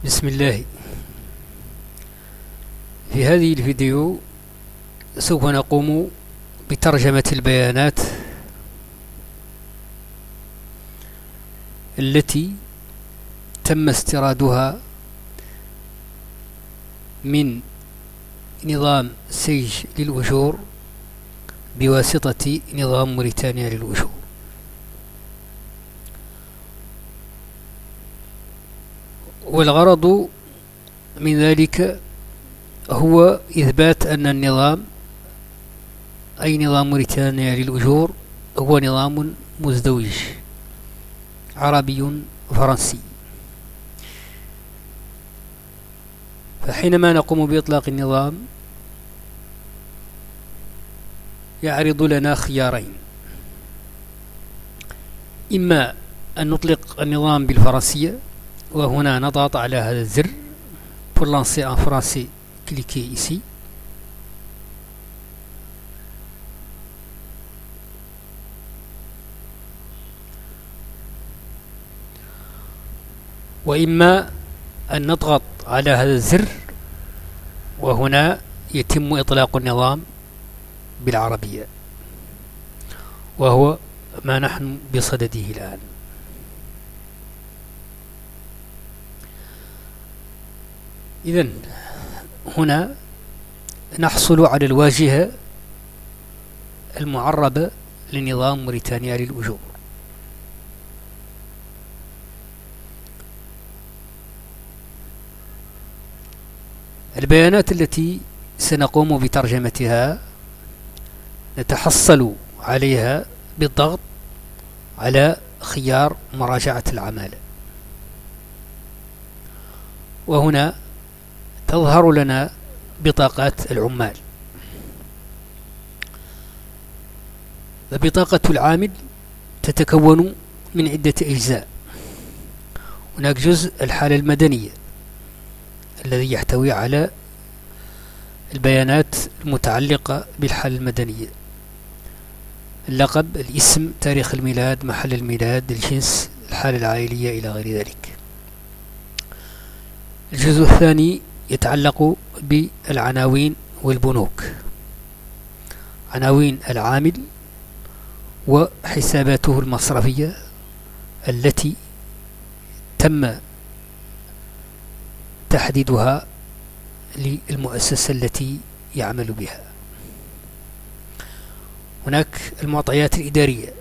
بسم الله. في هذه الفيديو سوف نقوم بترجمة البيانات التي تم استيرادها من نظام سيج للأجور بواسطة نظام موريتانيا للأجور. والغرض من ذلك هو إثبات أن النظام أي نظام موريتانيا للأجور هو نظام مزدوج عربي فرنسي. فحينما نقوم بإطلاق النظام يعرض لنا خيارين: إما أن نطلق النظام بالفرنسية، وهنا نضغط على هذا الزر pour lancer en français, cliquez ici. وإما أن نضغط على هذا الزر وهنا يتم إطلاق النظام بالعربية، وهو ما نحن بصدده الآن. إذن هنا نحصل على الواجهة المعربة لنظام موريتانيا للأجور. البيانات التي سنقوم بترجمتها نتحصل عليها بالضغط على خيار مراجعة العمالة، وهنا تظهر لنا بطاقات العمال. فبطاقة العامل تتكون من عدة أجزاء. هناك جزء الحالة المدنية الذي يحتوي على البيانات المتعلقة بالحالة المدنية: اللقب، الاسم، تاريخ الميلاد، محل الميلاد، الجنس، الحالة العائلية إلى غير ذلك. الجزء الثاني يتعلق بالعناوين والبنوك: عناوين العامل وحساباته المصرفية التي تم تحديدها للمؤسسة التي يعمل بها. هناك المعطيات الإدارية: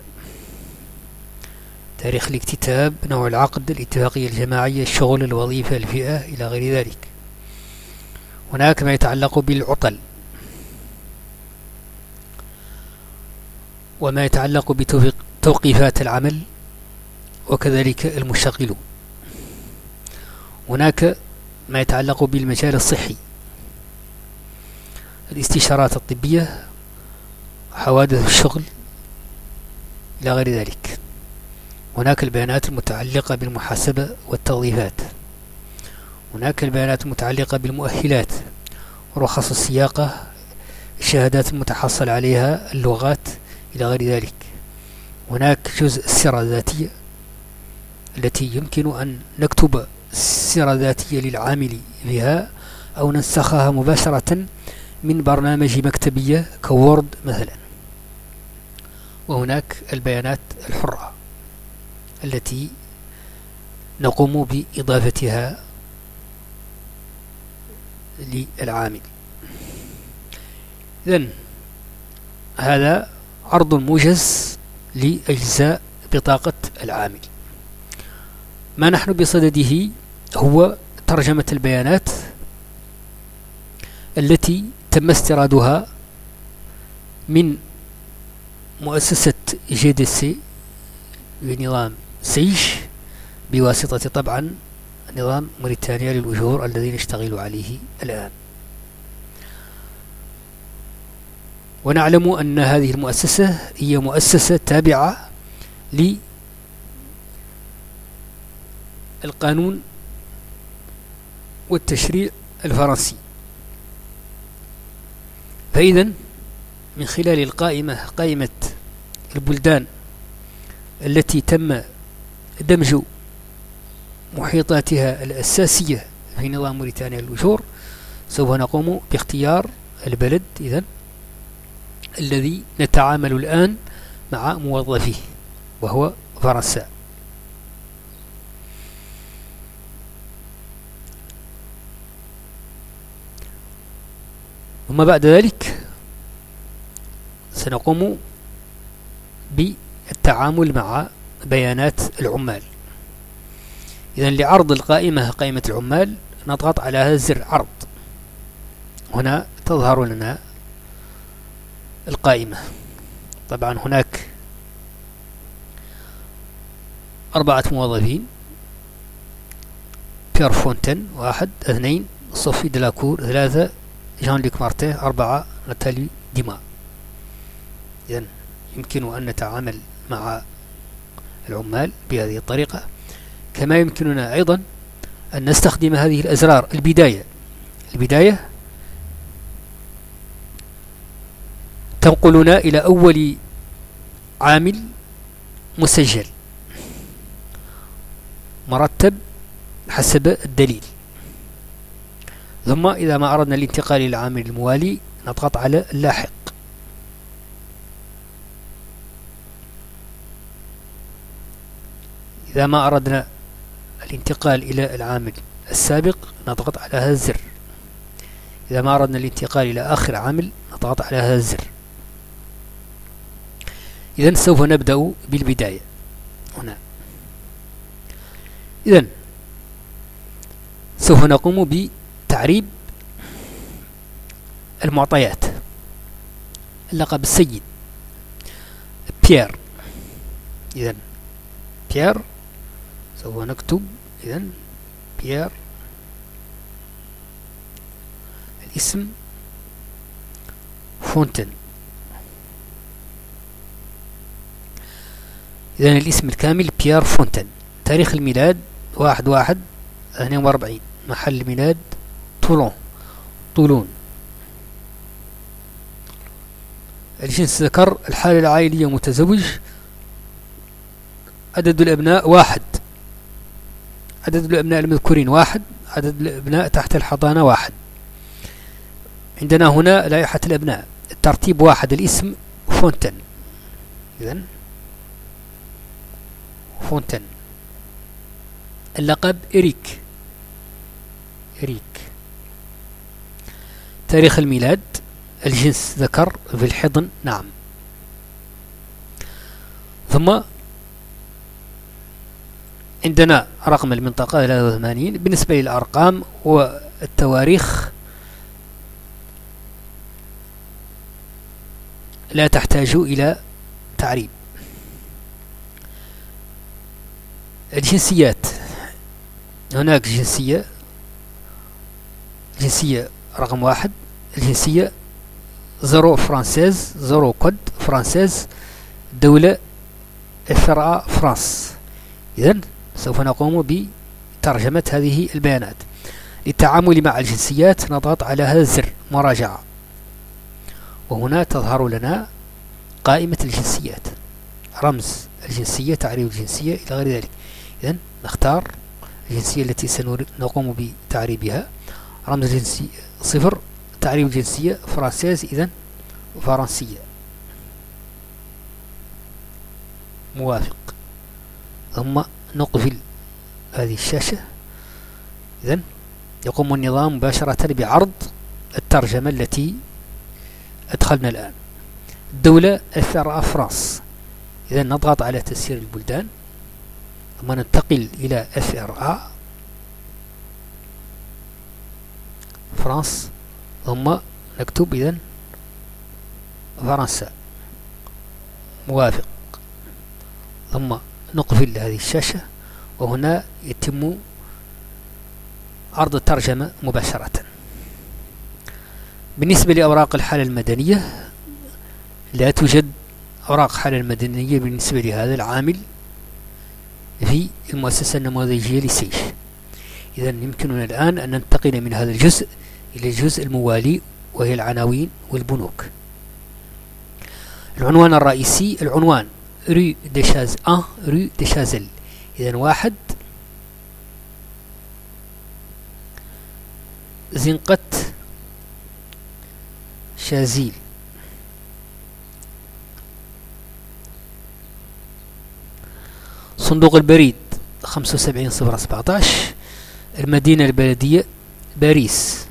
تاريخ الاكتتاب، نوع العقد، الاتفاقية الجماعية، الشغل، الوظيفة، الفئة إلى غير ذلك. هناك ما يتعلق بالعطل، وما يتعلق بتوقيفات العمل، وكذلك المشغلون. هناك ما يتعلق بالمجال الصحي: الاستشارات الطبية، حوادث الشغل إلى غير ذلك. هناك البيانات المتعلقة بالمحاسبة والتوظيفات. هناك البيانات المتعلقة بالمؤهلات، رخص السياقة، الشهادات المتحصل عليها، اللغات إلى غير ذلك. هناك جزء السيرة الذاتية التي يمكن أن نكتب سيرة ذاتية للعامل بها أو ننسخها مباشرة من برنامج مكتبية كوورد مثلا. وهناك البيانات الحرة التي نقوم بإضافتها للعامل. إذن هذا عرض موجز لأجزاء بطاقة العامل. ما نحن بصدده هو ترجمة البيانات التي تم استيرادها من مؤسسة GDC بنظام سيج بواسطة طبعا نظام موريتانيا للأجور الذي نشتغل عليه الآن. ونعلم أن هذه المؤسسة هي مؤسسة تابعة للقانون والتشريع الفرنسي. فإذن من خلال قائمة البلدان التي تم دمج محيطاتها الأساسية في نظام موريتانيا للأجور، سوف نقوم باختيار البلد إذن الذي نتعامل الآن مع موظفيه وهو فرنسا. ثم بعد ذلك سنقوم بالتعامل مع بيانات العمال. إذن لعرض القائمة، قائمة العمال، نضغط على هذا الزر عرض. هنا تظهر لنا القائمة. طبعا هناك 4 موظفين: بيير فونتين 1، 2 صوفي دلاكور، 3 جان لوك مارتين، 4 ناتالي ديما. إذن يمكن أن نتعامل مع العمال بهذه الطريقة. كما يمكننا أيضا أن نستخدم هذه الأزرار. البداية تنقلنا إلى أول عامل مسجل مرتب حسب الدليل. ثم إذا ما أردنا الانتقال إلى العامل الموالي نضغط على اللاحق. إذا ما أردنا الانتقال إلى العامل السابق نضغط على هذا الزر. إذا ما أردنا الانتقال إلى آخر عامل نضغط على هذا الزر. إذن سوف نبدأ بالبداية هنا. إذن سوف نقوم بتعريب المعطيات. اللقب السيد بيير. إذن بيير سوف نكتب إذن بيير. الاسم فونتين. إذن الاسم الكامل بيير فونتين. تاريخ الميلاد 1/1/42. محل الميلاد طولون. الجنس ذكر. الحالة العائلية متزوج. عدد الأبناء 1. عدد الأبناء المذكورين 1. عدد الأبناء تحت الحضانة 1. عندنا هنا لائحة الأبناء. الترتيب 1. الاسم فونتين. إذن فونتين. اللقب إريك. تاريخ الميلاد. الجنس ذكر في الحضن نعم. ثم عندنا رقم المنطقة 83. بالنسبة للأرقام والتواريخ لا تحتاج إلى تعريب. الجنسيات هناك جنسية رقم 1. الجنسية 0 فرانسيز، 0 كود فرانسيز، دولة FRA فرانس. إذن سوف نقوم بترجمة هذه البيانات. للتعامل مع الجنسيات نضغط على هذا الزر مراجعة، وهنا تظهر لنا قائمة الجنسيات، رمز الجنسية، تعريف الجنسية إلى غير ذلك. إذن نختار الجنسية التي سنقوم بتعريبها. رمز الجنسية 0. تعريف الجنسية فرانسيز، إذن فرنسية. موافق. ثم نقفل هذه الشاشة. إذن يقوم النظام مباشرة بعرض الترجمة التي أدخلنا الآن. الدولة FRA فرانس. إذن نضغط على تسيير البلدان، ثم ننتقل إلى FRA فرانس، ثم نكتب إذن فرنسا. موافق. ثم نقفل هذه الشاشة، وهنا يتم عرض الترجمة مباشرة. بالنسبة لأوراق الحالة المدنية لا توجد أوراق حالة المدنية بالنسبة لهذا العامل في المؤسسة النموذجية لسيج. إذن يمكننا الآن أن ننتقل من هذا الجزء إلى الجزء الموالي، وهي العناوين والبنوك. العنوان الرئيسي. العنوان رو دي شاز 1 رو دي شازل. إذن 1 زنقة شازيل. صندوق البريد 75 017. المدينة البلدية باريس.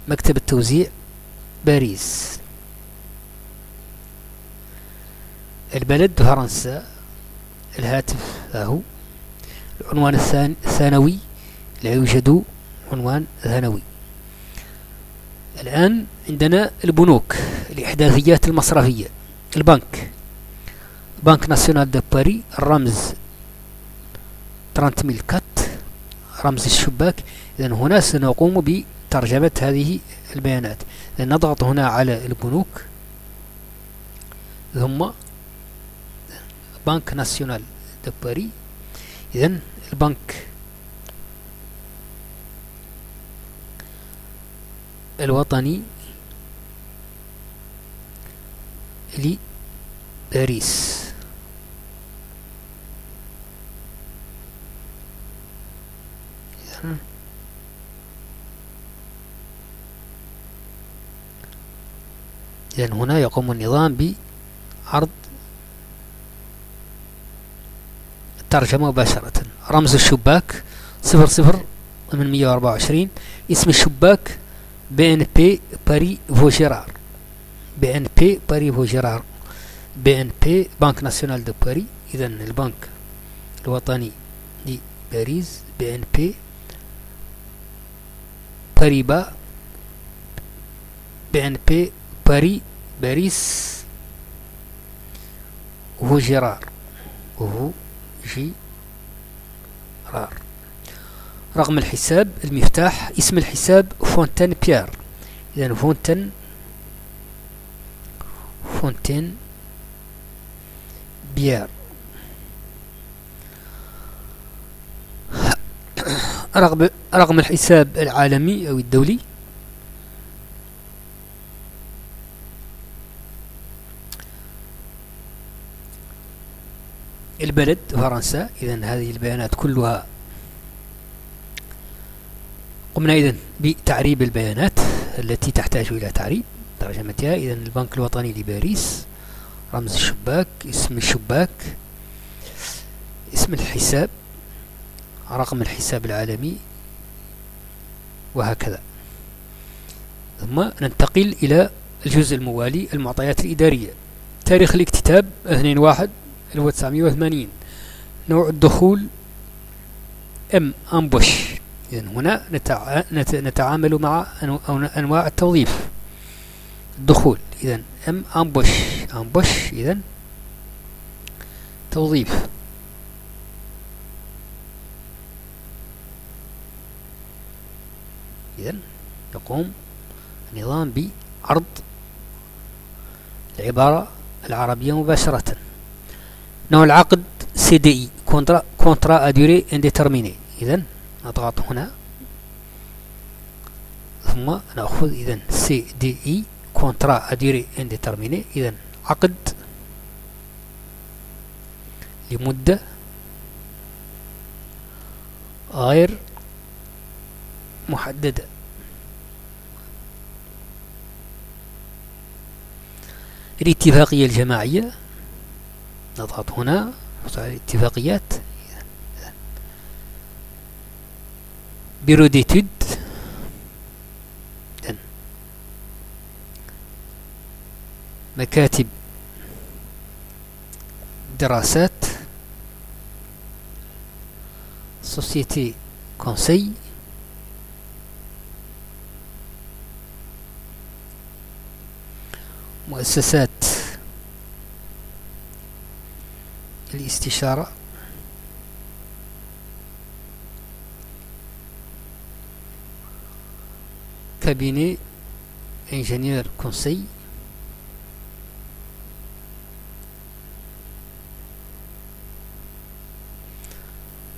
مكتب التوزيع باريس. البلد فرنسا. الهاتف هو. العنوان الثانوي لا يوجد عنوان ثانوي. الآن عندنا البنوك، الإحداثيات المصرفية. البنك، بنك ناسيونال دو باري، الرمز 30 000 رمز الشباك. إذن هنا سنقوم بترجمة هذه البيانات. نضغط هنا على البنوك، ثم بنك ناسيونال دو باري. إذن البنك الوطني لباريس. إذن هنا يقوم النظام بعرض الترجمة مباشرة. رمز الشباك 00824. اسم الشباك BNP باري فوجيرار. BNP باري فوجيرار. BNP بنك ناسيونال دو باري. إذن البنك الوطني لباريس BNP باريبا. BNP باري باريس فوجيرار. رقم الحساب، المفتاح، اسم الحساب فونتين بيير. إذن فونتين بيير. رقم الحساب العالمي أو الدولي. البلد فرنسا. إذن هذه البيانات كلها قمنا إذن بتعريب البيانات التي تحتاج إلى تعريب ترجمتها. إذن البنك الوطني لباريس، رمز الشباك، اسم الشباك، اسم الحساب، رقم الحساب العالمي، وهكذا. ثم ننتقل إلى الجزء الموالي، المعطيات الإدارية. تاريخ الاكتتاب 2/1/1980. نوع الدخول أمبوش. إذن هنا نتعامل مع أنواع التوظيف. الدخول إذن أمبوش. إذن توظيف. إذن يقوم النظام بعرض العبارة العربية مباشرة. نوع العقد CDI كونترا أدوري انديترميني. إذن نضغط هنا ثم نأخذ إذن CDI كونترا أدوري انديترميني. إذن عقد لمدة غير محددة. الاتفاقية الجماعية، نضغط هنا على الاتفاقيات. بيرو ديتود، مكاتب دراسات، سوسيتي كونسي، مؤسسات الاستشارة، كابيني انجينير كونسي،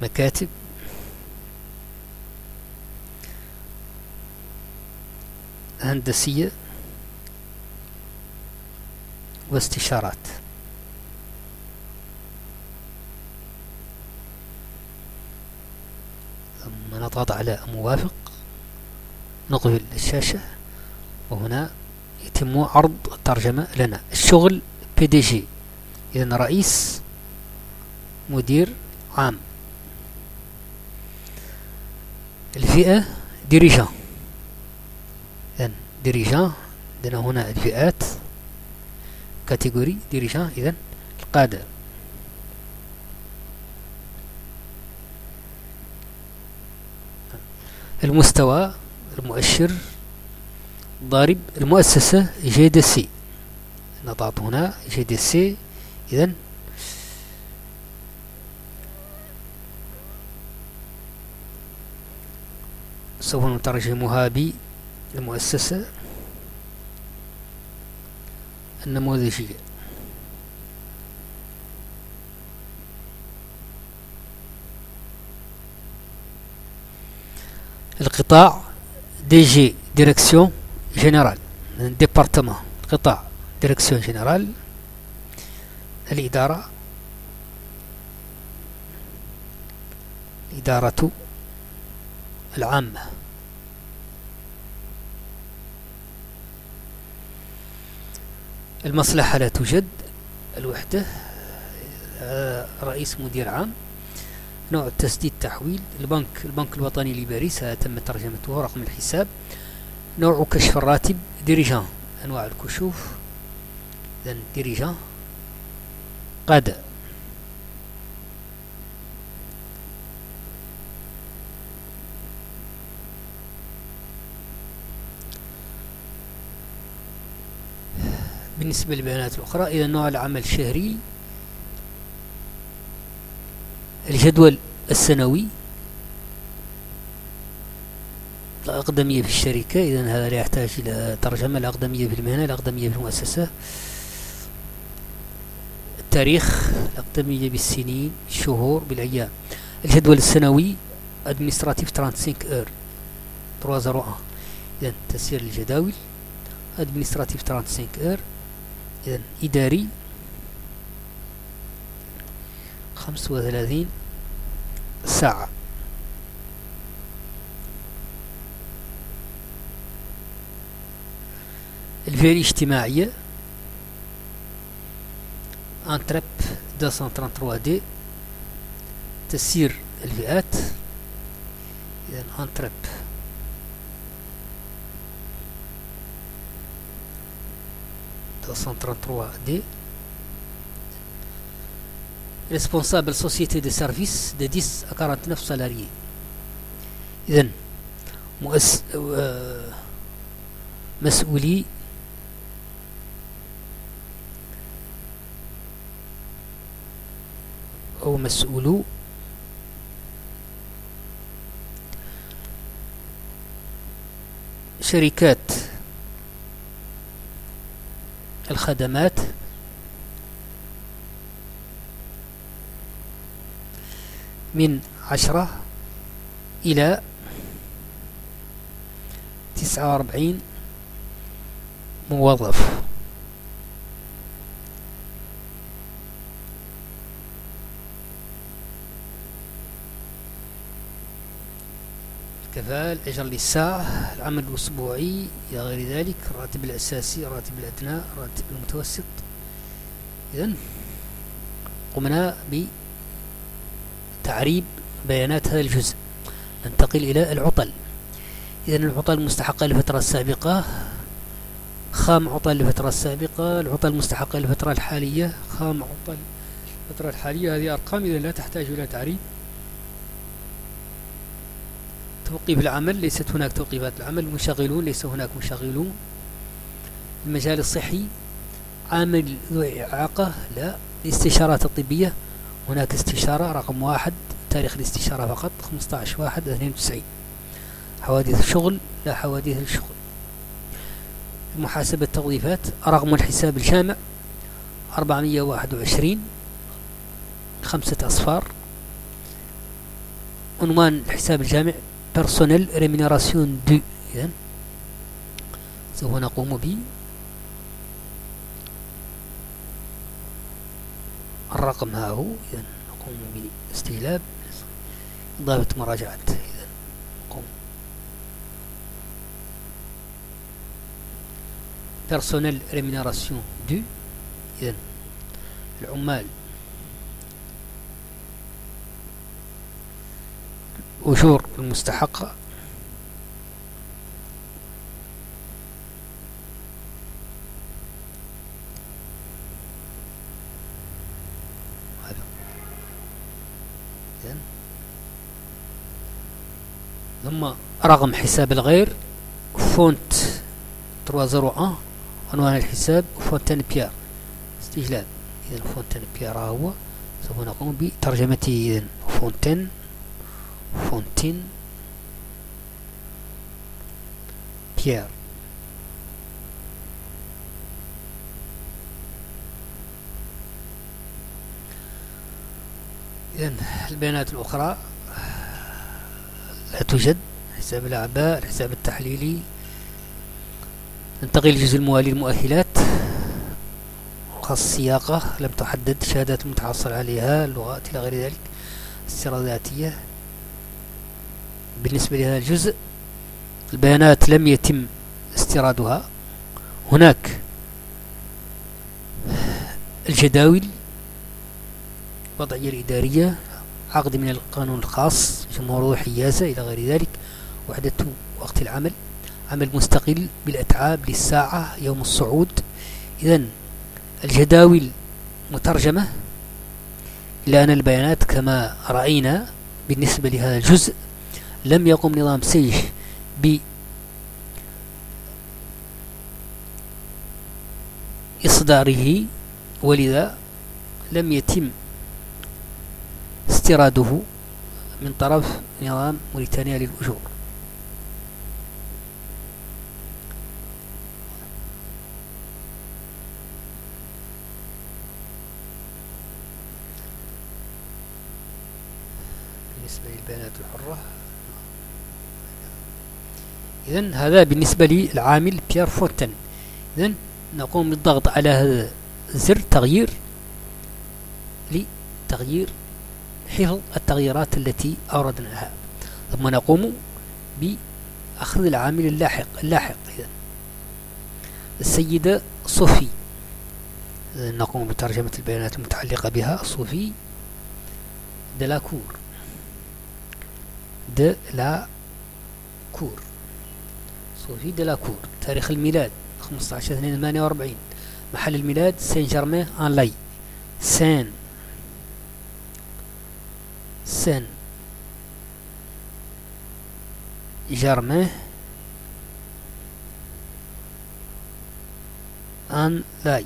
مكاتب هندسية واستشارات. ثم نضغط على موافق، نقفل الشاشة، وهنا يتم عرض الترجمة لنا. الشغل PDG، إذن رئيس مدير عام. الفئة ديريجان، إذن ديريجان عندنا هنا الفئات كاتيجوري ديريجان، إذن القادة. المستوى، المؤشر، ضارب، المؤسسة GDC، نضغط هنا GDC. إذن سوف نترجمها بالمؤسسة النموذجية. القطاع DG ديريكسيون جنرال، ديبارتمان قطاع ديريكسيون جنرال. الإدارة، الإدارة العامة. المصلحة لا توجد. الوحدة رئيس مدير عام. نوع التسديد تحويل. البنك الوطني لباريس تم ترجمته. رقم الحساب. نوع كشف الراتب ديريجان، أنواع الكشوف. إذن ديريجان قادة. بالنسبة للبيانات الأخرى، إذا نوع العمل الشهري، الجدول السنوي، الأقدمية في الشركة، إذا هذا لا يحتاج إلى ترجمة. الأقدمية في المهنة، الأقدمية في المؤسسة، التاريخ، الأقدمية بالسنين، الشهور، بالأيام. الجدول السنوي administratif 35 heures 301. إذا تسيير الجداول administratif 35 heures. إذا إداري 35 ساعة. الفئة الاجتماعية انترب 233 دي، تسيير الفئات. إذا انترب دي. responsable société de service de 10 à 49 salariés. إذن مسؤولي أو مسؤولو شركات الخدمات من 10 إلى 49 موظف. الكفاءة، الأجر للساعة، العمل الأسبوعي إلى غير ذلك، الراتب الأساسي، الراتب الأدنى، الراتب المتوسط. إذن قمنا بتعريب بيانات هذا الجزء. ننتقل إلى العطل. إذن العطل المستحقة للفترة السابقة، خام عطل للفترة السابقة، العطل المستحقة للفترة الحالية، خام عطل الفترة الحالية. هذه أرقام إذن لا تحتاج إلى تعريب. توقيف العمل، ليست هناك توقيفات العمل. مشغلون، ليس هناك مشغلون. المجال الصحي، عامل ذو إعاقة، لا. الاستشارات الطبية، هناك استشارة رقم 1، تاريخ الاستشارة فقط 15/1/92. حوادث الشغل، لا حوادث الشغل. محاسبة التوظيفات، رقم الحساب الجامع 421 5 أصفار. عنوان الحساب الجامع personnel rémunération du. إذن سوف نقوم بالرقم ها هو. إذن نقوم باستجلاب إضافة مراجعة. نقوم personnel rémunération du، إذن العمال أجور المستحقة ثم رقم حساب الغير فونت 301 عنوان الحساب فونتين بيير استجلاب. إذن فونتين بيير هو سوف نقوم بترجمته. إذن فونتين بيير. إذن البيانات الأخرى لا توجد. حساب الأعباء، الحساب التحليلي. ننتقل للجزء الموالي المؤهلات. خاص السياقة لم تحدد، شهادات المتحصل عليها، اللغات إلى غير ذلك. السيرة الذاتية. بالنسبة لهذا الجزء البيانات لم يتم استيرادها. هناك الجداول، وضعية الإدارية، عقد من القانون الخاص، موضوع حيازة إلى غير ذلك، وحدة وقت العمل، عمل مستقل بالأتعاب للساعة، يوم الصعود. إذن الجداول مترجمة، إلا أن البيانات كما رأينا بالنسبة لهذا الجزء لم يقم نظام سيج بإصداره، ولذا لم يتم استيراده من طرف نظام موريتانيا للأجور. بالنسبة للبيانات الحرة، إذن هذا بالنسبة للعامل بيير فونتين. إذن نقوم بالضغط على هذا زر تغيير لتغيير حفظ التغييرات التي أوردناها، ثم نقوم بأخذ العامل اللاحق. إذن السيدة صوفي، نقوم بترجمة البيانات المتعلقة بها. صوفي دلاكور، صوفي دلاكور. تاريخ الميلاد 15/2/48. محل الميلاد سان جيرمان ان لاي، سان جيرمان ان لاي.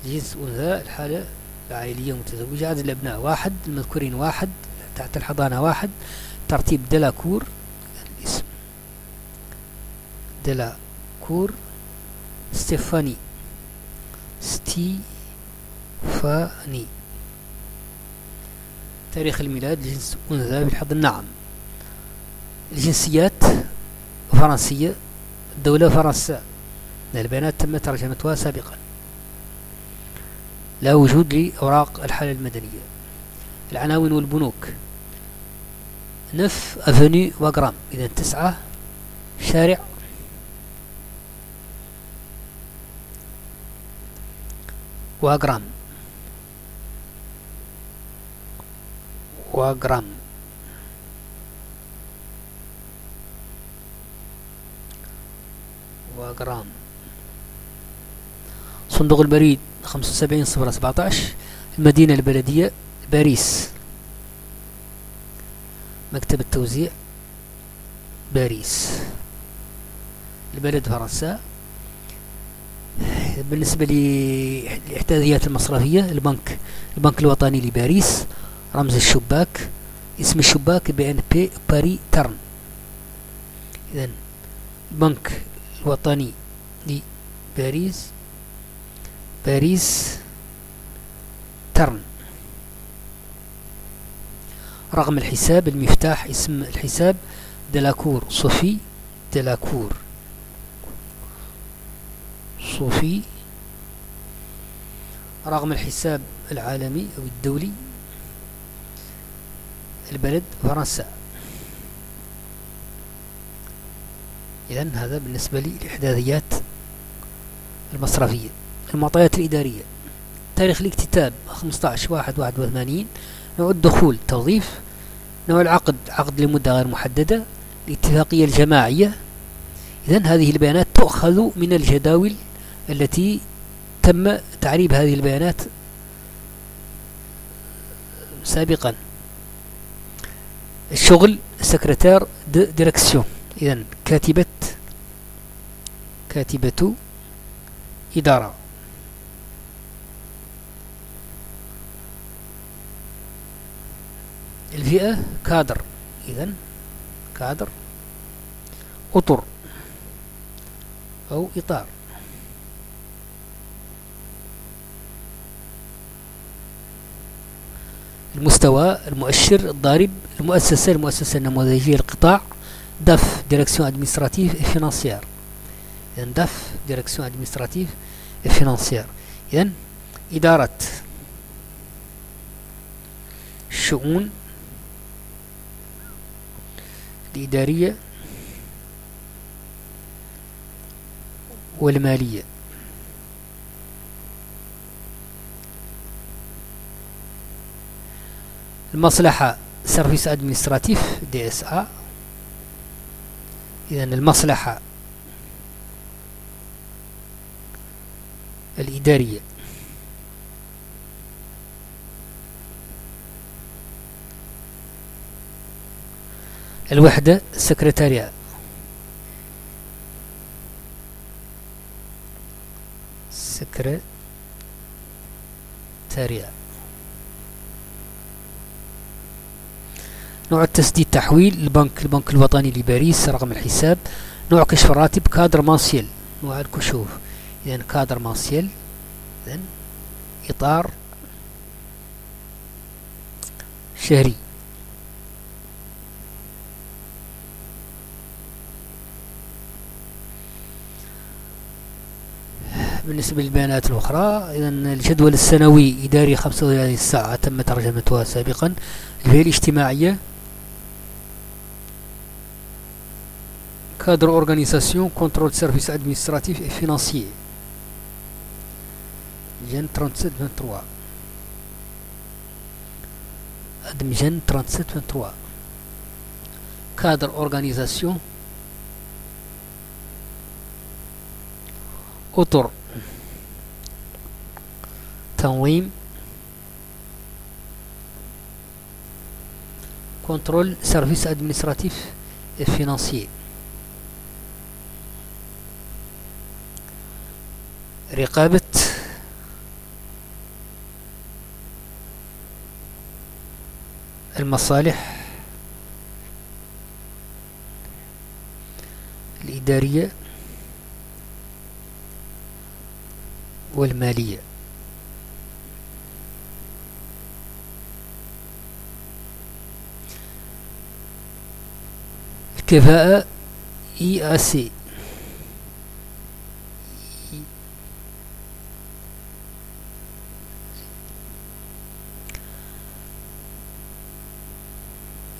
جنس أنثى، الحالة العائلية متزوجة، عدد الأبناء 1، المذكورين 1، تحت الحضانة 1. ترتيب دلاكور، الاسم دلاكور ستيفاني. تاريخ الميلاد جنس أنثى بالحظ النعم. الجنسيات فرنسية، الدولة فرنسا، البيانات تم ترجمتها سابقا، لا وجود لأوراق الحالة المدنية. العناوين والبنوك 9 أفني واغرام، إذا 9 شارع واغرام. صندوق البريد 75/017. المدينة البلدية باريس. مكتب التوزيع باريس. البلد فرنسا. بالنسبة للإحداثيات المصرفية، البنك الوطني لباريس. رمز الشباك، اسم الشباك BNP باري ترن. إذن البنك الوطني لباريس، باريس ترن. رقم الحساب، المفتاح، اسم الحساب دلاكور صوفي دلاكور صوفي. رقم الحساب العالمي أو الدولي البلد فرنسا. إذن هذا بالنسبة لي الإحداثيات المصرفية. المعطيات الإدارية: تاريخ الاكتتاب 15/1/81. نوع الدخول توظيف. نوع العقد عقد لمدة غير محددة. الاتفاقية الجماعية. إذن هذه البيانات تؤخذ من الجداول التي تم تعريب هذه البيانات سابقا. الشغل سكرتير ديركسيون، إذن كاتبة إدارة. الفئة كادر، إذن كادر. أطر أو إطار. المستوى المؤشر الضارب. المؤسسة النموذجية القطاع. داف ديركسيون ادمنستراتيف فينانسيير. إذن داف ديركسيون ادمنستراتيف فينانسيير. إذن إدارة الشؤون الإدارية والمالية. المصلحة سيرفيس ادمنستراتيف دي اس ا. إذن المصلحة الإدارية. الوحدة سكرتاريا. نوع التسديد تحويل. البنك الوطني لباريس. رقم الحساب. نوع كشف الراتب كادر مانسيل، نوع الكشوف. إذن كادر مانسيل. إذن إطار شهري. بالنسبة للبيانات الأخرى، إذن الجدول السنوي إداري 35 ساعة تم ترجمتها سابقا. الفئة الاجتماعية كادر أورغانيزاسيون كنترول سيرفيس أدمنستراتيف فينانسيي. جن 3723 أدمجن 3723. كادر أورغانيزاسيون أطر تنظيم كنترول سيرفيس أدمنستراتيف فينانسيي. رقابة المصالح الإدارية والمالية. الكفاءة EAC.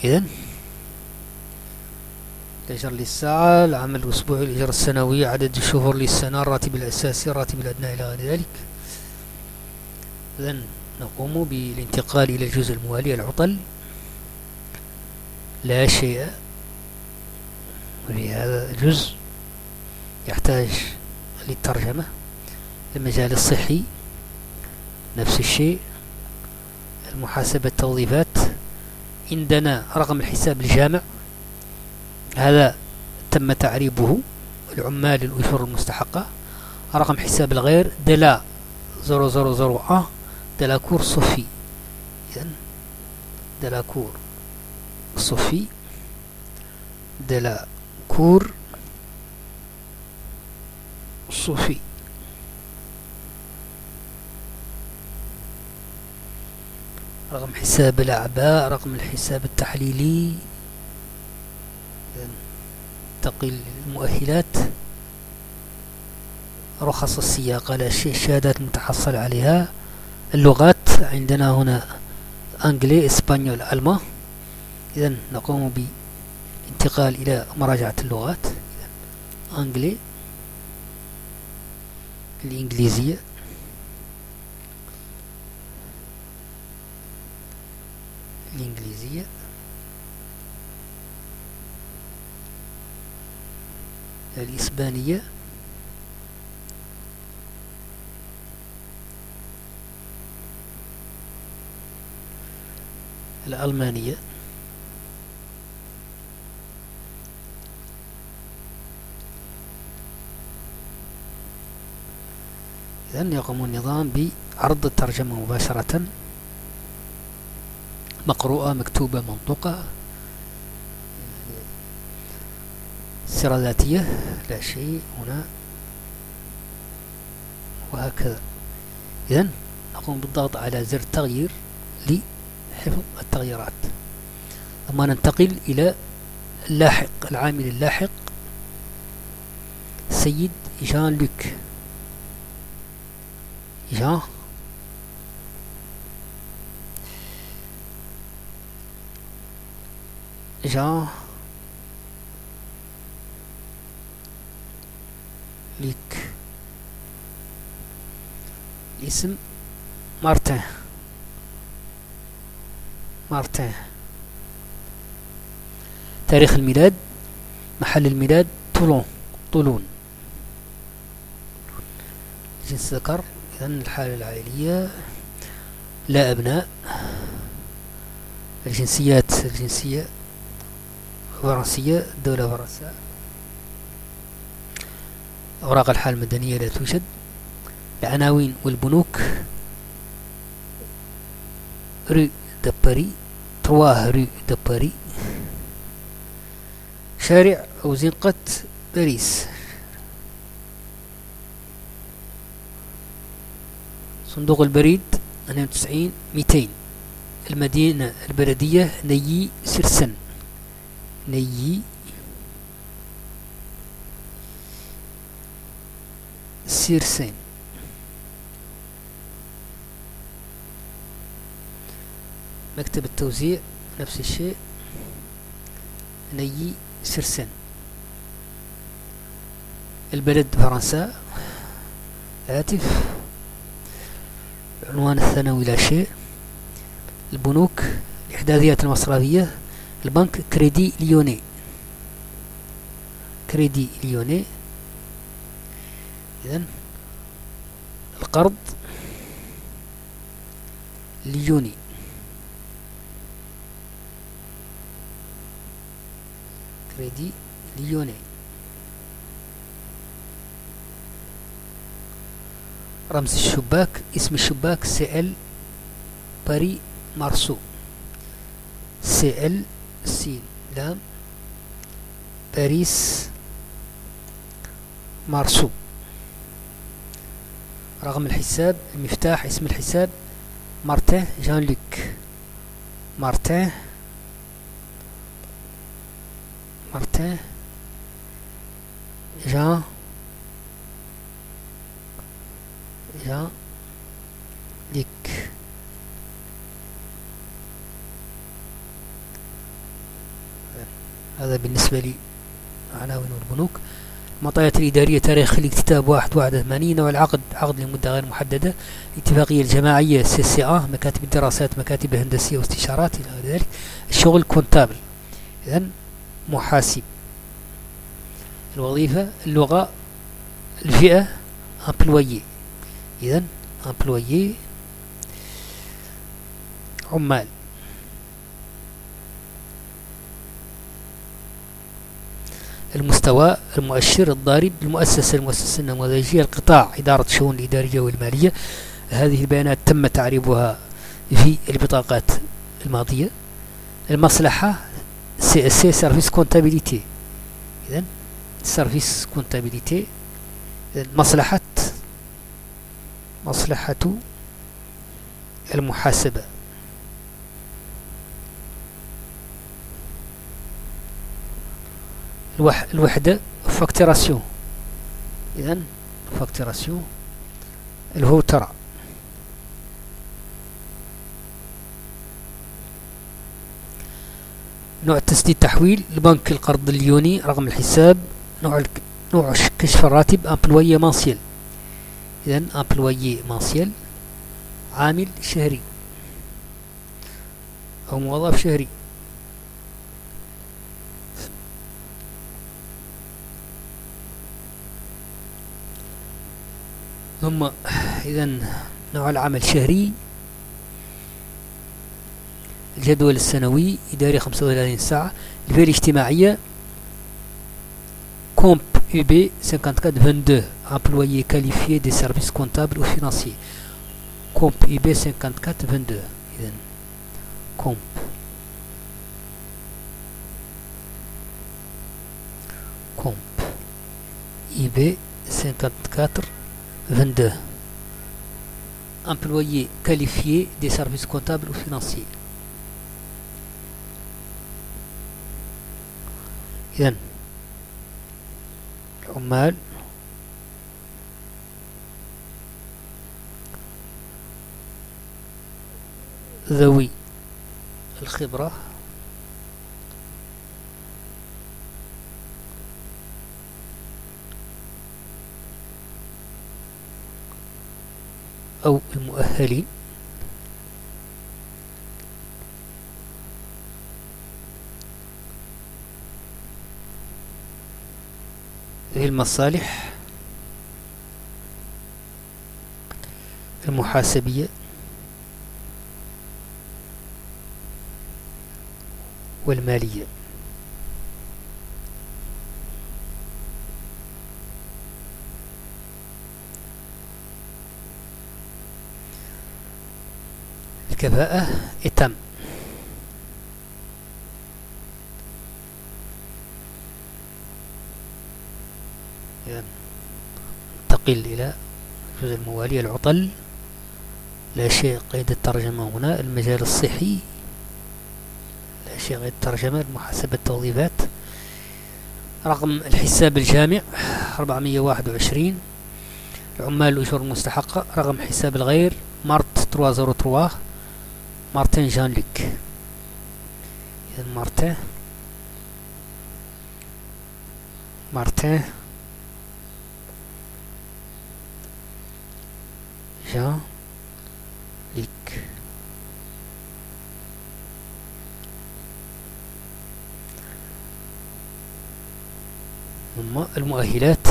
إذن الأجر للساعة، العمل الأسبوعي، الأجر السنوي، عدد الشهور للسنة، الراتب الأساسي، الراتب الأدنى إلى غير ذلك. إذن نقوم بالانتقال إلى الجزء الموالي العطل. لا شيء في هذا الجزء يحتاج للترجمة. المجال الصحي نفس الشيء. المحاسبة التوظيفات عندنا رقم الحساب الجامع، هذا تم تعريبه. العمال الأجور المستحقة. رقم حساب الغير دلا 0001 دلاكور صوفي. إذن دلاكور صوفي دلاكور صوفي. رقم حساب الأعباء، رقم الحساب التحليلي، تقل المؤهلات، رخص السياقة لا شيء، الشهادات المتحصل عليها. اللغات عندنا هنا أنجلي، إسبانيول، ألمان. إذن نقوم بانتقال إلى مراجعة اللغات. أنجلي، الإنجليزية، الإنجليزية، الإسبانية، الألمانية، إذن يقوم النظام بعرض الترجمة مباشرة، مقروءة، مكتوبة، منطوقة، سيرة ذاتية، لا شيء هنا، وهكذا. إذن نقوم بالضغط على زر تغيير لحفظ التغييرات. ثم ننتقل إلى اللاحق، العامل اللاحق سيد جان لوك. جان لوك. الاسم مارتن. تاريخ الميلاد، محل الميلاد طولون. جنس ذكر، إذن الحالة العائلية، لا أبناء. الجنسية فرنسية، دولة فرنسا. أوراق الحالة المدنية لا توجد. العناوين والبنوك، رو دو باري، 3 رو دو باري، شارع أو زنقة باريس. صندوق البريد 92 200. المدينة البلدية نيي سرسن. مكتب التوزيع نفس الشيء، نيي سرسن. البلد فرنسا. هاتف، عنوان الثانوي لا شيء. البنوك، الإحداثيات المصرفية، البنك كريدي ليوني. إذن القرض ليوني. كريدي ليوني. رمز الشباك، اسم الشباك CL باري مارسو. CL سين لام باريس مارسو. رقم الحساب، المفتاح، اسم الحساب مارتن جان لوك. مارتن جان لوك. هذا بالنسبة لعناوين والبنوك. المعطيات الإدارية، تاريخ الاكتتاب 1/81، والعقد عقد لمدة غير محددة. الاتفاقية الجماعية CCA، مكاتب الدراسات، مكاتب الهندسية واستشارات إلى غير ذلك. الشغل كونتابل، إذن محاسب. الوظيفة، اللغة، الفئة امبلويي، إذن امبلويي عمال. المستوى، المؤشر، الضارب، المؤسسة النموذجية، القطاع، إدارة الشؤون الإدارية والمالية. هذه البيانات تم تعريبها في البطاقات الماضية. المصلحة CSC سيرفيس كونتابيليتي، إذن سيرفيس كونتابيليتي. مصلحة المحاسبة. الوحدة فاكتوراسيون، إذن فاكتوراسيون. الهوترة. نوع تسديد تحويل لبنك القرض اليوني، رقم الحساب، نوع كشف الراتب امبلويي مانسيل. إذا امبلويي مانسيل عامل شهري أو موظف شهري. ثم إذا نوع العمل شهري. الجدول السنوي إداري 35 ساعة. الفئة الاجتماعية كومب UB 5422 employé qualifié des services comptables ou financiers. كومب UB 5422. إذا كومب UB 5422 employé qualifié des services comptables ou financiers. إذن العمال ذوي الخبرة أو المؤهلين ذي المصالح المحاسبية والمالية. الكفاءة إتم. ننتقل إلى الجزء الموالي. العطل لا شيء قيد الترجمة هنا. المجال الصحي لا شيء قيد الترجمة. محاسبة التوظيفات. رقم الحساب الجامع 421. العمال الأجور المستحقة. رقم حساب الغير مارت 303 مارتن جان لوك. إذا مارتن جان لوك. ثم المؤهلات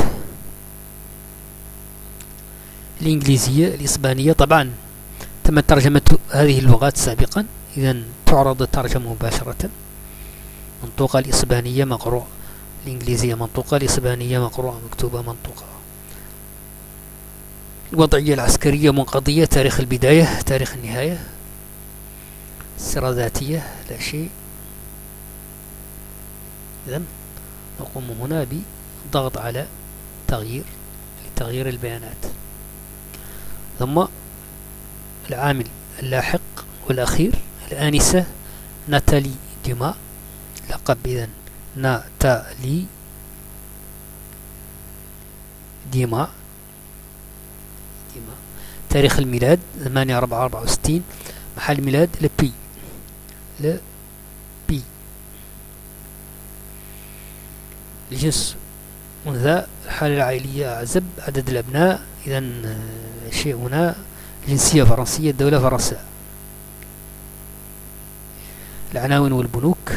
الإنجليزية الإسبانية. طبعا تم ترجمة هذه اللغات سابقا، إذا تعرض الترجمة مباشرة. منطوقة الإسبانية مقروءة، الإنجليزية منطوقة، الإسبانية مقروءة مكتوبة منطوقة. الوضعية العسكرية منقضية. تاريخ البداية، تاريخ النهاية. السيرة الذاتية لا شيء. إذا نقوم هنا بالضغط على تغيير البيانات. ثم العامل اللاحق والأخير الآنسة ناتالي ديما. لقب إذن ناتالي ديما. تاريخ الميلاد 8/4/64. محل ميلاد لبي. الجنس أنثى. الحالة العائلية أعزب. عدد الأبناء إذن شيء هنا. جنسية فرنسية. الدولة فرنسا. العناوين والبنوك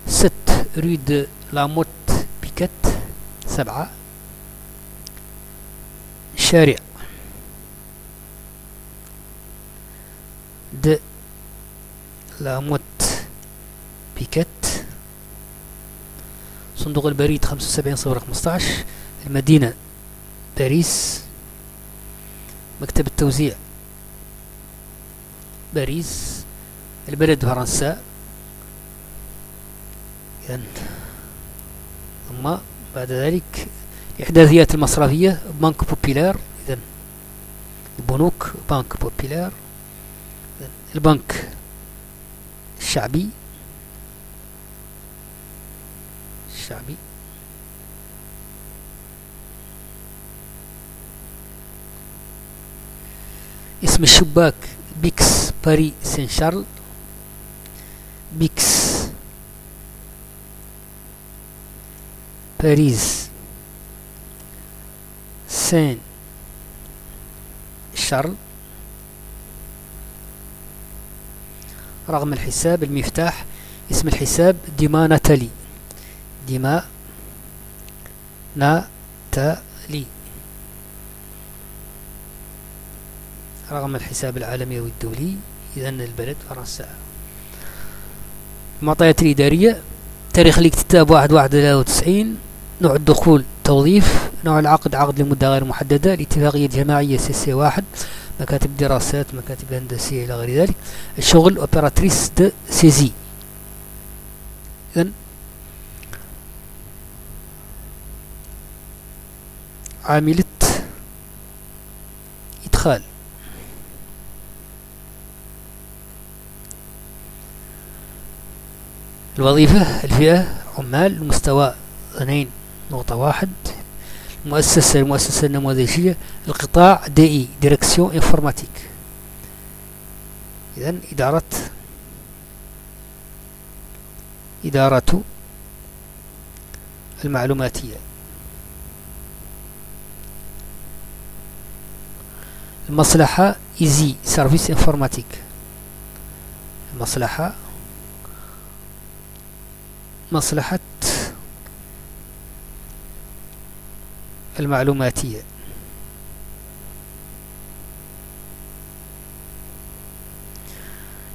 6 رود لاموت بيكت 7. شارع د لاموت بيكت. صندوق البريد 75/015. المدينة باريس. مكتب التوزيع باريس. البلد فرنسا. ثم بعد ذلك الإحداثيات المصرفية بنك بوبيلار. إذن البنوك بنك بوبيلار. البنك الشعبي اسم الشباك بيكس باري سان شارل. بيكس، باريس، سين شارل. رقم الحساب المفتاح اسم الحساب ديما ناتالي، ديما ناتالي. رقم الحساب العالمي والدولي، إذن البلد فرنسا. المعطيات الإدارية: تاريخ الاكتتاب 1/1/93، نوع الدخول توظيف، نوع العقد عقد لمدة غير محددة، الاتفاقية الجماعية CC1، مكاتب دراسات، مكاتب هندسية إلى غير ذلك. الشغل اوبيراتريس دو سيزي. إذن عاملة إدخال. الوظيفة الفئة عمال، المستوى 2.1. المؤسسة النموذجية القطاع DI ديريكسيون انفورماتيك. إذن إدارة المعلوماتية. المصلحة إيزي سيرفيس انفورماتيك، مصلحة المعلوماتية.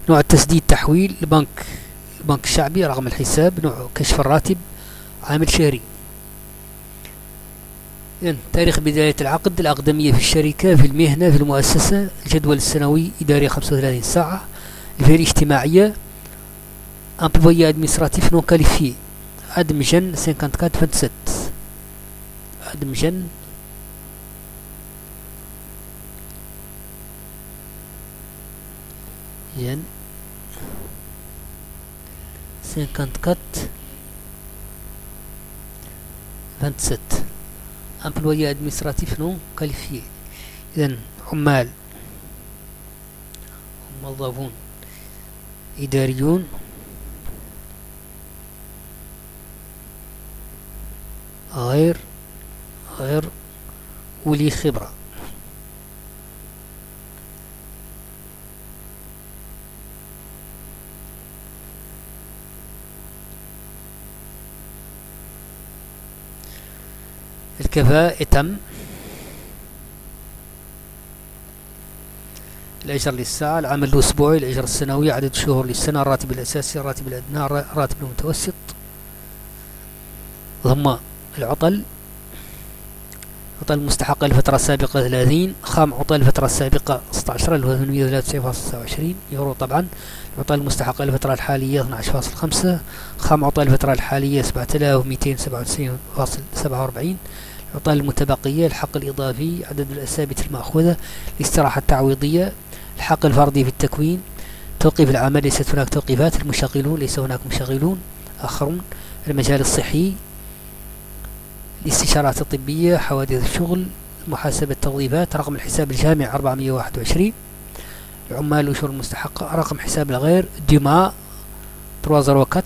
نوع التسديد تحويل، البنك الشعبي، رقم الحساب، نوع كشف الراتب، عامل شهري. إذن تاريخ بداية العقد، الأقدمية في الشركة، في المهنة، في المؤسسة، الجدول السنوي إداري 35 ساعة، الفئة الاجتماعية امبلويي ادمنستراتيف نون كاليفيي، ادمجن 54-27، ادمجن ين 54-27 امبلويي ادمنستراتيف نون كاليفيي. إذن عمال، موظفون إداريون غير ولي خبرة. الكفاءة تم. الأجر للساعة، العمل الأسبوعي، الأجر السنوي، عدد الشهور للسنة، الراتب الأساسي، الراتب الأدنى، الراتب المتوسط. ثم العطل المستحقة للفترة السابقة 30، خام عطل الفترة السابقة 16,893.29 يورو طبعا. العطل المستحقة للفترة الحالية 12.5، خام عطل الفترة الحالية 7,297.47. العطل المتبقية، الحق الإضافي، عدد الأسابيع المأخوذة، الاستراحة التعويضية، الحق الفردي في التكوين، توقيف العمل، ليست هناك توقيفات، المشغلون، ليس هناك مشغلون آخرون، المجال الصحي، الاستشارات الطبية، حوادث الشغل، محاسبة التوظيفات، رقم الحساب الجامع 421. العمال والأجور المستحقة، رقم حساب الغير ديما 304،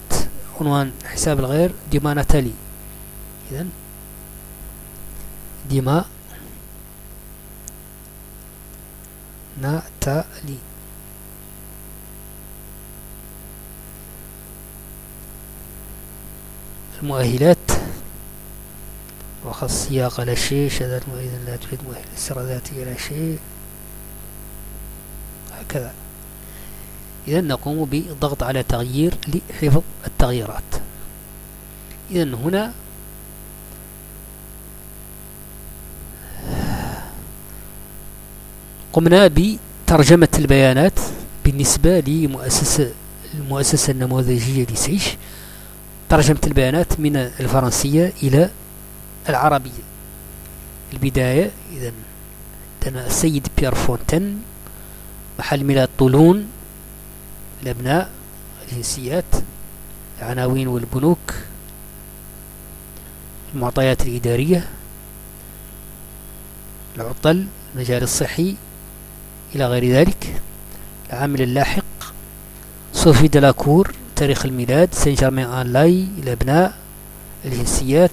عنوان حساب الغير ديما ناتالي. إذن ديما ناتالي. المؤهلات: رخص سياقة لا شيء، شهادات مؤيدة لا توجد، مؤهل السيرة الذاتية لا شيء، هكذا. إذن نقوم بالضغط على تغيير لحفظ التغييرات. إذن هنا قمنا بترجمة البيانات بالنسبة للمؤسسة النموذجية لسيش. ترجمة البيانات من الفرنسية إلى العربية. البداية: إذن عندنا السيد بيير فونتين، محل ميلاد طولون، الأبناء، الجنسيات، العناوين والبنوك، المعطيات الإدارية، العطل، المجال الصحي إلى غير ذلك. العامل اللاحق: صوفي دلاكور، تاريخ الميلاد، سان جيرمان آن لاي، الأبناء، الجنسيات،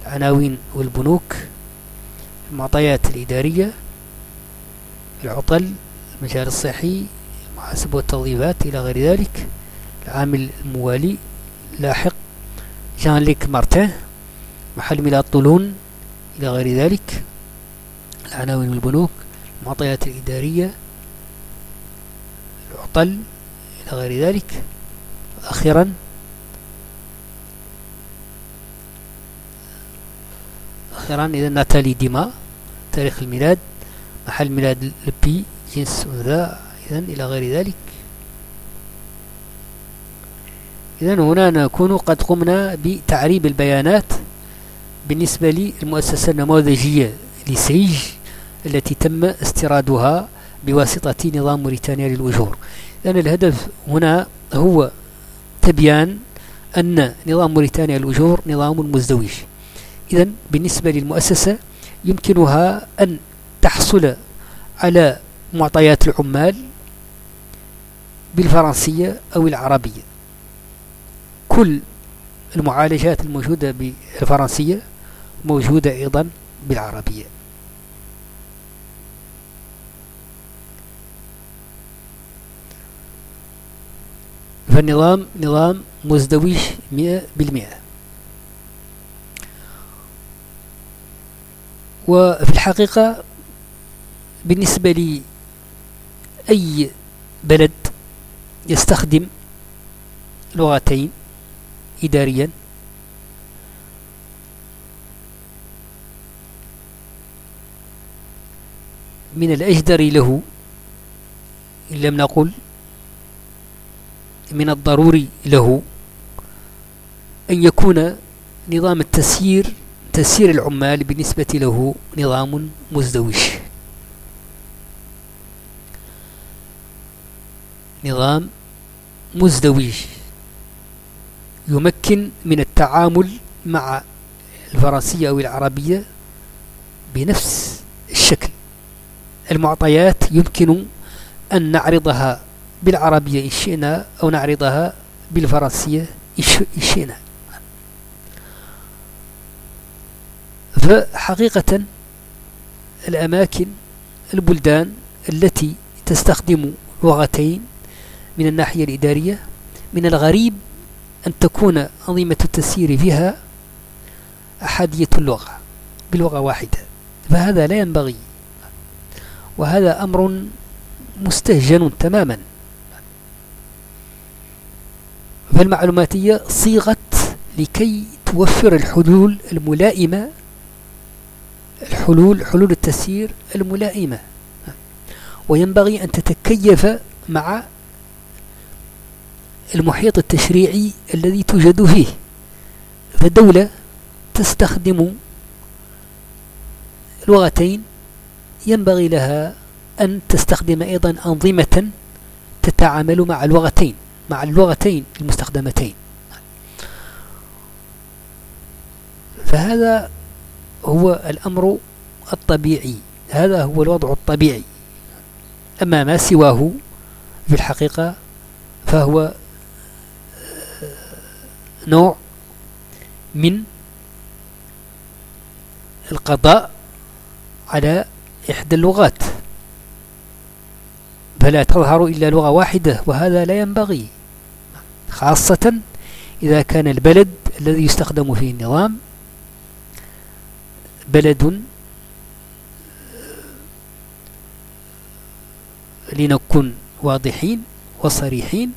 العناوين والبنوك، المعطيات الإدارية، العطل، المجال الصحي، المحاسبة والتوظيفات إلى غير ذلك، العامل الموالي، لاحق، جان ليك مارتين، محل ميلاد طولون إلى غير ذلك، العناوين والبنوك، المعطيات الإدارية، العطل إلى غير ذلك. أخيرا إذا ناتالي ديما، تاريخ الميلاد، محل ميلاد البي، جنس أنثى، إذا إلى غير ذلك. إذا هنا نكون قد قمنا بتعريب البيانات بالنسبة للمؤسسة النموذجية لسيج التي تم استيرادها بواسطة نظام موريتانيا للأجور. لأن الهدف هنا هو تبيان أن نظام موريتانيا للأجور نظام مزدوج. إذن بالنسبة للمؤسسة يمكنها أن تحصل على معطيات العمال بالفرنسية أو العربية. كل المعالجات الموجودة بالفرنسية موجودة أيضا بالعربية. فالنظام نظام مزدوج 100%. وفي الحقيقة بالنسبة لأي بلد يستخدم لغتين إداريا من الأجدر له، إن لم نقل من الضروري له، أن يكون نظام تسيير العمال بالنسبة له نظام مزدوج. نظام مزدوج يمكن من التعامل مع الفرنسية أو العربية بنفس الشكل. المعطيات يمكن أن نعرضها بالعربية إن شئنا أو نعرضها بالفرنسية إن شئنا. فحقيقة الأماكن البلدان التي تستخدم لغتين من الناحية الإدارية من الغريب أن تكون أنظمة التسيير فيها أحادية اللغة بلغة واحدة، فهذا لا ينبغي، وهذا أمر مستهجن تماما. فالمعلوماتية صيغت لكي توفر الحلول الملائمة، حلول التسيير الملائمة، وينبغي أن تتكيف مع المحيط التشريعي الذي توجد فيه. فالدولة تستخدم لغتين، ينبغي لها أن تستخدم أيضا أنظمة تتعامل مع اللغتين المستخدمتين. فهذا هو الأمر الطبيعي، هذا هو الوضع الطبيعي. أما ما سواه في الحقيقة فهو نوع من القضاء على إحدى اللغات، فلا تظهر إلا لغة واحدة، وهذا لا ينبغي، خاصة إذا كان البلد الذي يستخدم فيه النظام بلد، لنكون واضحين وصريحين،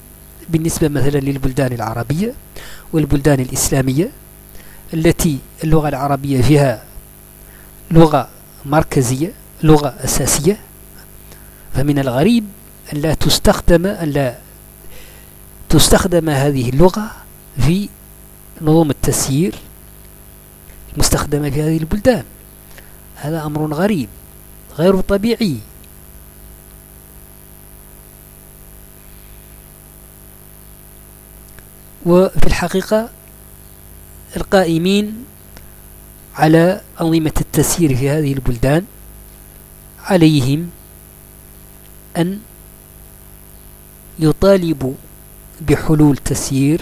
بالنسبة مثلا للبلدان العربية والبلدان الإسلامية التي اللغة العربية فيها لغة مركزية، لغة أساسية، فمن الغريب أن لا تستخدم هذه اللغة في نظم التسيير المستخدمة في هذه البلدان. هذا أمر غريب غير طبيعي. وفي الحقيقة القائمين على أنظمة التسيير في هذه البلدان عليهم أن يطالبوا بحلول تسيير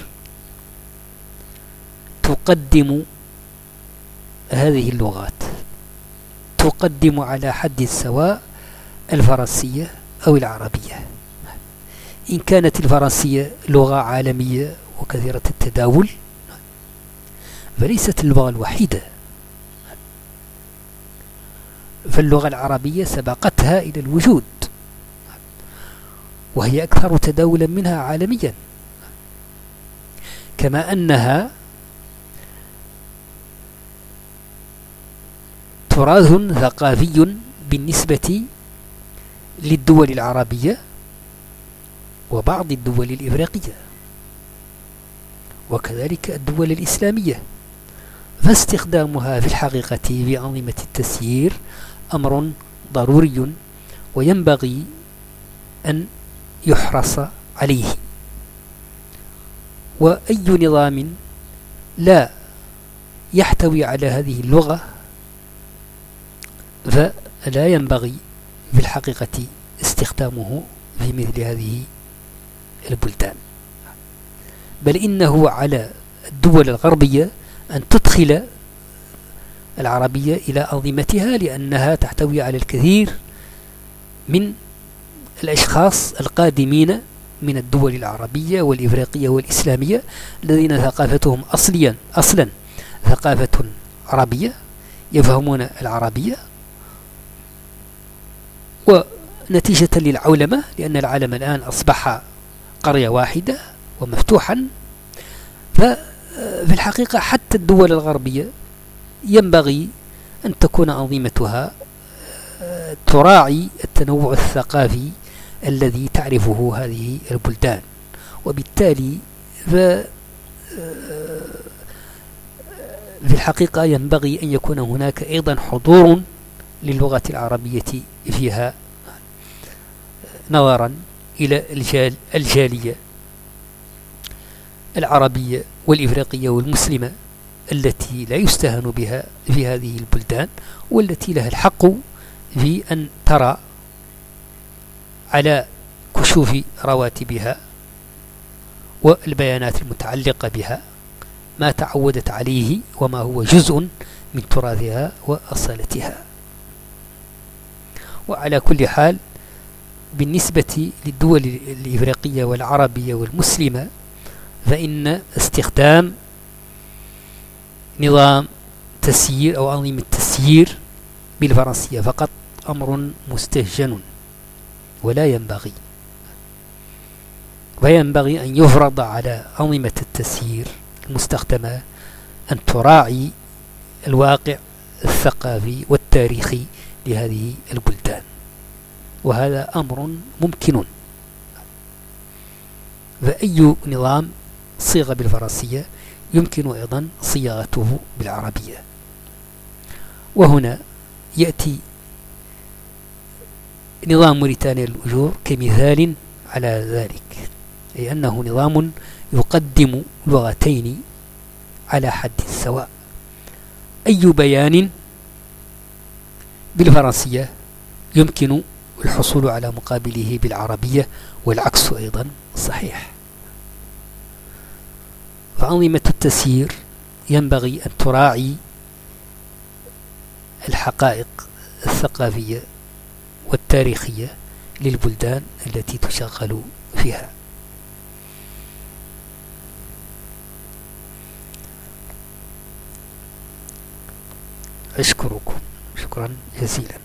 تقدم هذه اللغات، تقدم على حد سواء الفرنسية أو العربية. إن كانت الفرنسية لغة عالمية وكثيرة التداول فليست اللغة الوحيدة، فاللغة العربية سبقتها إلى الوجود وهي أكثر تداولا منها عالميا، كما أنها تراث ثقافي بالنسبة للدول العربية وبعض الدول الإفريقية وكذلك الدول الإسلامية، فاستخدامها في الحقيقة بأنظمة التسيير أمر ضروري وينبغي أن يحرص عليه. وأي نظام لا يحتوي على هذه اللغة فلا ينبغي في الحقيقة استخدامه في مثل هذه البلدان، بل إنه على الدول الغربية أن تدخل العربية إلى أنظمتها، لأنها تحتوي على الكثير من الأشخاص القادمين من الدول العربية والإفريقية والإسلامية الذين ثقافتهم أصلا ثقافة عربية، يفهمون العربية، ونتيجة للعولمة، لأن العالم الآن أصبح قرية واحدة ومفتوحا، ففي الحقيقة حتى الدول الغربية ينبغي أن تكون أنظمتها تراعي التنوع الثقافي الذي تعرفه هذه البلدان، وبالتالي في الحقيقة ينبغي أن يكون هناك أيضا حضور للغة العربية فيها نظرا إلى الجالية العربية والإفريقية والمسلمة التي لا يستهان بها في هذه البلدان، والتي لها الحق في أن ترى على كشوف رواتبها والبيانات المتعلقة بها ما تعودت عليه وما هو جزء من تراثها وأصالتها. وعلى كل حال بالنسبة للدول الإفريقية والعربية والمسلمة فإن استخدام نظام تسيير أو أنظمة تسيير بالفرنسية فقط أمر مستهجن ولا ينبغي، وينبغي أن يفرض على أنظمة التسيير المستخدمة أن تراعي الواقع الثقافي والتاريخي لهذه البلدان، وهذا أمر ممكن. فأي نظام صيغ بالفرنسية يمكن أيضا صياغته بالعربية. وهنا يأتي نظام موريتانيا للأجور كمثال على ذلك، أي أنه نظام يقدم لغتين على حد سواء، أي بيان بالفرنسية يمكن الحصول على مقابله بالعربية، والعكس أيضا صحيح. فأنظمة التسيير ينبغي أن تراعي الحقائق الثقافية والتاريخية للبلدان التي تشغل فيها. أشكركم شكرا جزيلا.